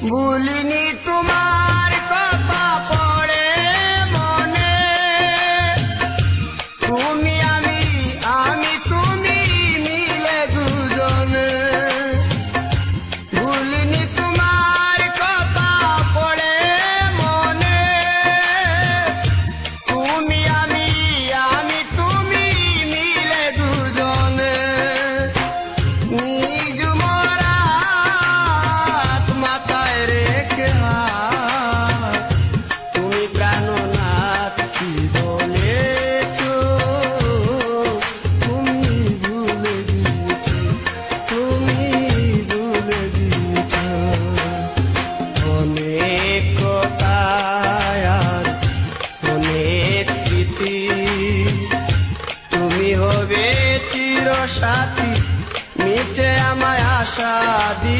ভুলিনি তোমার কথা পড়ে মনে, তুমি আমি তুমি মিলে দুজনে। ভুলিনি তোমার কথা পড়ে মনে, তুমি আমি তুমি মিলে দুজনে। নিজ মরাত মাথায় রেখে তুমি প্রাণনাথ কি বলেছ, তুমি ভুলে দিয়েছ, তুমি ভুলে দিয়েছ। অনেক কথা আর অনেক স্মৃতি, তুমি হবে চিরসাথী, নিচে আমায় আশা দি।